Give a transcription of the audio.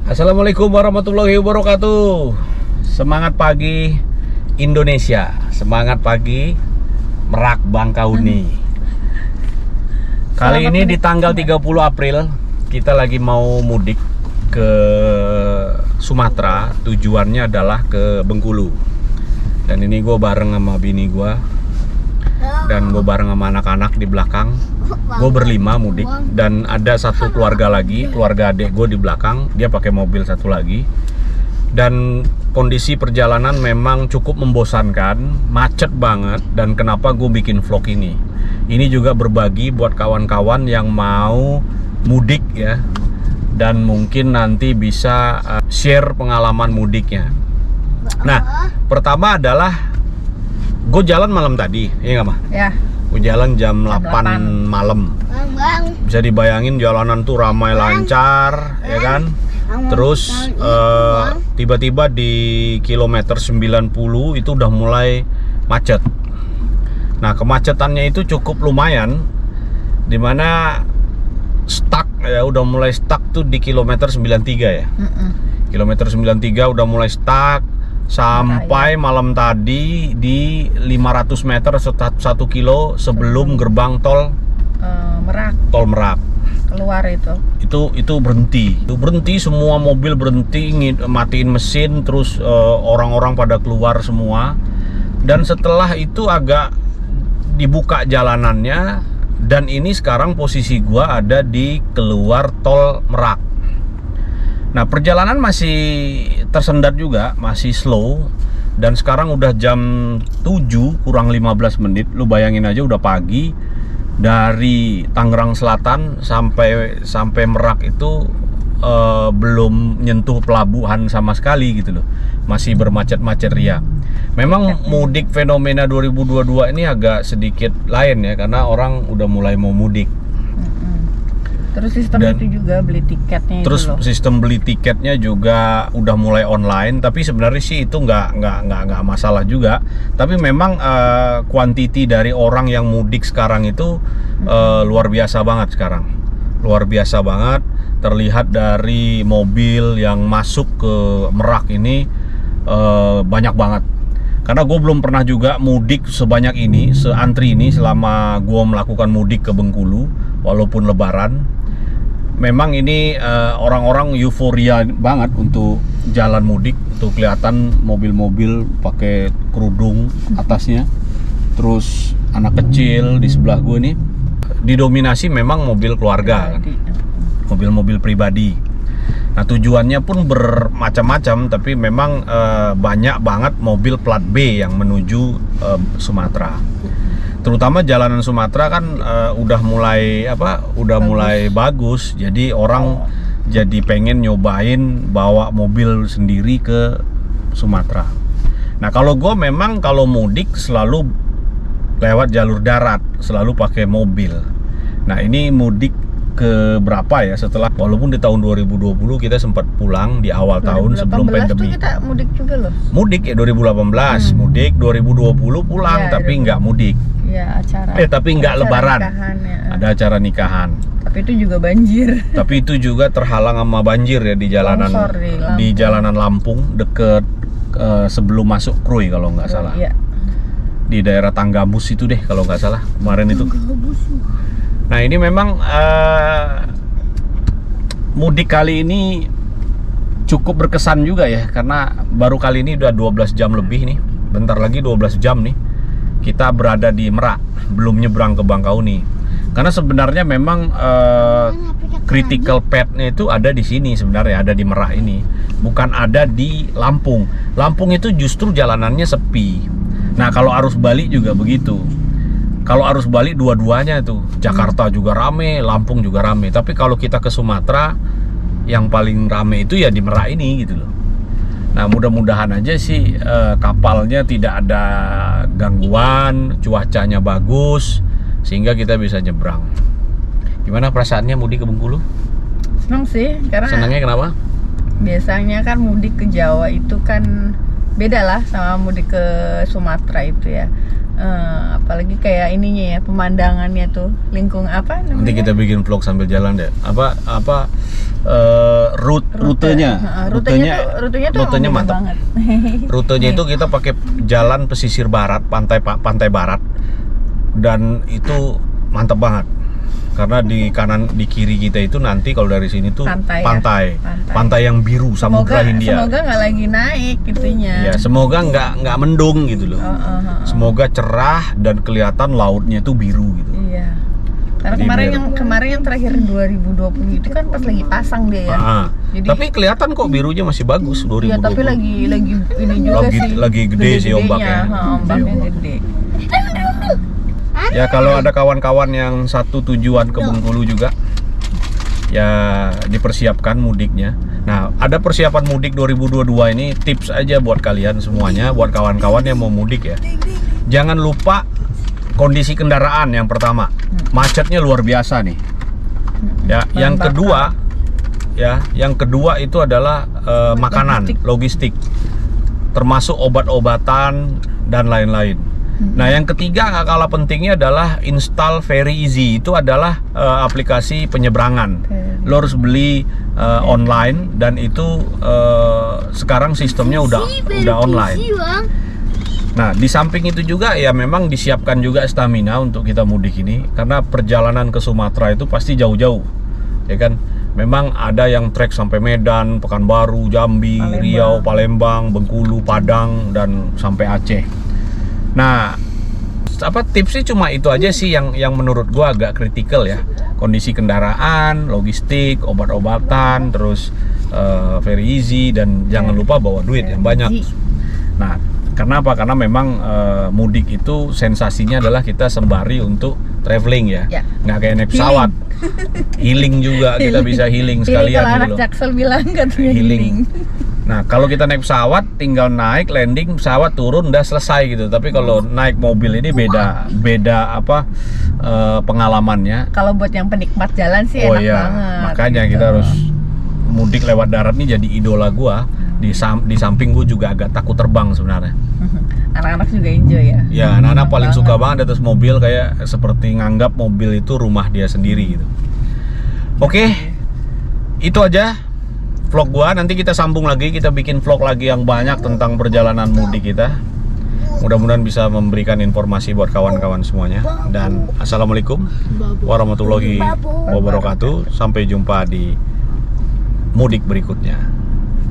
Assalamualaikum warahmatullahi wabarakatuh. Semangat pagi Indonesia, semangat pagi Merak Bangkauni. Kali ini di tanggal 30 April kita lagi mau mudik ke Sumatera. Tujuannya adalah ke Bengkulu. Dan ini gue bareng sama bini gue, dan gue bareng sama anak-anak di belakang. Gue berlima mudik, dan ada satu keluarga lagi, keluarga adik gue di belakang. Dia pakai mobil satu lagi. Dan kondisi perjalanan memang cukup membosankan, macet banget. Dan kenapa gue bikin vlog ini? Ini juga berbagi buat kawan-kawan yang mau mudik ya, dan mungkin nanti bisa share pengalaman mudiknya. Nah, pertama adalah gue jalan malam tadi, iya nggak mah? Ya. Gue jalan jam 8 malam. Bisa dibayangin jalanan tuh ramai lancar, ya kan? Terus tiba-tiba di kilometer 90 itu udah mulai macet. Nah, kemacetannya itu cukup lumayan, dimana stuck ya, udah mulai stuck tuh di kilometer 93 ya. Kilometer 93 udah mulai stuck sampai malam tadi di 500 meter 1 kilo sebelum gerbang tol Merak. Tol Merak. Keluar itu berhenti, semua mobil berhenti, matiin mesin, terus orang-orang pada keluar semua. Dan setelah itu agak dibuka jalanannya, dan ini sekarang posisi gua ada di keluar tol Merak. Nah, perjalanan masih tersendat juga, masih slow. Dan sekarang udah jam 7 kurang 15 menit. Lu bayangin aja udah pagi. Dari Tangerang Selatan sampai Merak itu belum nyentuh pelabuhan sama sekali gitu loh. Masih bermacet-macet ria. Memang mudik fenomena 2022 ini agak sedikit lain ya, karena orang udah mulai mau mudik. Terus sistem itu juga beli tiketnya. Terus itu sistem beli tiketnya juga udah mulai online. Tapi sebenarnya sih itu nggak masalah juga. Tapi memang kuantiti dari orang yang mudik sekarang itu luar biasa banget sekarang. Luar biasa banget. Terlihat dari mobil yang masuk ke Merak ini banyak banget. Karena gue belum pernah juga mudik sebanyak ini, seantri ini selama gue melakukan mudik ke Bengkulu, walaupun Lebaran. Memang ini orang-orang euforia banget untuk jalan mudik. Tuh kelihatan mobil-mobil pakai kerudung atasnya. Terus anak kecil di sebelah gue nih. Didominasi memang mobil keluarga kan? Mobil-mobil pribadi. Nah, tujuannya pun bermacam-macam, tapi memang banyak banget mobil plat B yang menuju Sumatera. Terutama jalanan Sumatera kan udah mulai bagus. Jadi orang jadi pengen nyobain bawa mobil sendiri ke Sumatera. Nah, kalau gue memang kalau mudik selalu lewat jalur darat, selalu pakai mobil. Nah, ini mudik ke berapa ya, setelah walaupun di tahun 2020 kita sempat pulang di awal tahun sebelum pandemi. Kita mudik juga loh. Mudik ya 2018, mudik 2020 pulang ya, tapi nggak mudik. Ya, tapi nggak lebaran. Ya. Ada acara nikahan. Tapi itu juga banjir. Tapi itu juga terhalang sama banjir ya di jalanan di jalanan Lampung deket sebelum masuk Krui kalau nggak salah. Ya. Di daerah Tanggamus itu deh kalau nggak salah kemarin itu. Nah, ini memang mudik kali ini cukup berkesan juga ya, karena baru kali ini udah 12 jam lebih nih. Bentar lagi 12 jam nih kita berada di Merak, belum nyebrang ke Bangkauni. Karena sebenarnya memang critical path-nya itu ada di sini sebenarnya, ada di Merak ini. Bukan ada di Lampung. Lampung itu justru jalanannya sepi. Nah, kalau arus balik juga begitu. Kalau arus balik dua-duanya tuh, Jakarta juga rame, Lampung juga rame. Tapi kalau kita ke Sumatera, yang paling rame itu ya di Merak ini gitu loh. Nah, mudah-mudahan aja sih kapalnya tidak ada gangguan, cuacanya bagus, sehingga kita bisa nyebrang. Gimana perasaannya mudik ke Bengkulu? Senang sih, karena senangnya kenapa? Biasanya kan mudik ke Jawa itu kan beda lah sama mudik ke Sumatera itu ya. Apalagi kayak ininya ya, pemandangannya tuh, lingkung apa namanya? Nanti kita bikin vlog sambil jalan deh. Rutenya. Rutenya tuh rutenya emang mantap. banget. Rutenya itu kita pakai jalan pesisir barat, pantai barat, dan itu mantap banget. Karena di kanan di kiri kita itu nanti kalau dari sini tuh pantai yang biru, Samudra Hindia. Semoga nggak lagi naik gitunya. Ya, semoga nggak mendung gitu loh. Semoga cerah dan kelihatan lautnya itu biru gitu. Iya. Karena Jadi kemarin yang terakhir 2020 itu kan pas lagi pasang dia ya. Jadi, tapi kelihatan kok birunya masih bagus 2020. Iya, tapi lagi ini juga sih. Lagi gede sih ombaknya. Ombaknya gede. Ya kalau ada kawan-kawan yang satu tujuan ke Bengkulu juga, ya dipersiapkan mudiknya. Nah, ada persiapan mudik 2022 ini, tips aja buat kalian semuanya, buat kawan-kawan yang mau mudik ya. Jangan lupa kondisi kendaraan yang pertama. Macetnya luar biasa nih. Ya, yang kedua itu adalah makanan, logistik. Termasuk obat-obatan dan lain-lain. Nah, yang ketiga nggak kalah pentingnya adalah install Very Easy. Itu adalah aplikasi penyeberangan. Lo harus beli online dan itu sekarang sistemnya udah online. Nah, di samping itu juga ya memang disiapkan juga stamina untuk kita mudik ini, karena perjalanan ke Sumatera itu pasti jauh-jauh, ya kan? Memang ada yang trek sampai Medan, Pekanbaru, Jambi, Riau, Palembang, Bengkulu, Padang, dan sampai Aceh. Nah, tipsnya cuma itu aja sih yang menurut gua agak kritikal ya. Kondisi kendaraan, logistik, obat-obatan, terus Very Easy, dan jangan lupa bawa duit yang banyak. Nah, kenapa? Karena memang mudik itu sensasinya adalah kita sembari untuk traveling ya. Nggak kayak naik pesawat. Healing juga, kita bisa healing sekalian kalau gitu anak loh. Jaksel bilang katanya healing. Nah, kalau kita naik pesawat, tinggal naik, landing, pesawat turun, udah selesai gitu. Tapi kalau naik mobil ini beda pengalamannya. Kalau buat yang penikmat jalan sih enak banget. Makanya gitu. kita harus mudik lewat darat nih jadi idola gua. Di samping gua juga agak takut terbang sebenarnya. Anak-anak juga enjoy ya. Ya, anak-anak paling suka banget di atas mobil, kayak seperti nganggap mobil itu rumah dia sendiri gitu. Oke, itu aja vlog gua. Nanti kita sambung lagi, kita bikin vlog lagi yang banyak tentang perjalanan mudik kita. Mudah-mudahan bisa memberikan informasi buat kawan-kawan semuanya. Dan assalamualaikum warahmatullahi wabarakatuh. Sampai jumpa di mudik berikutnya.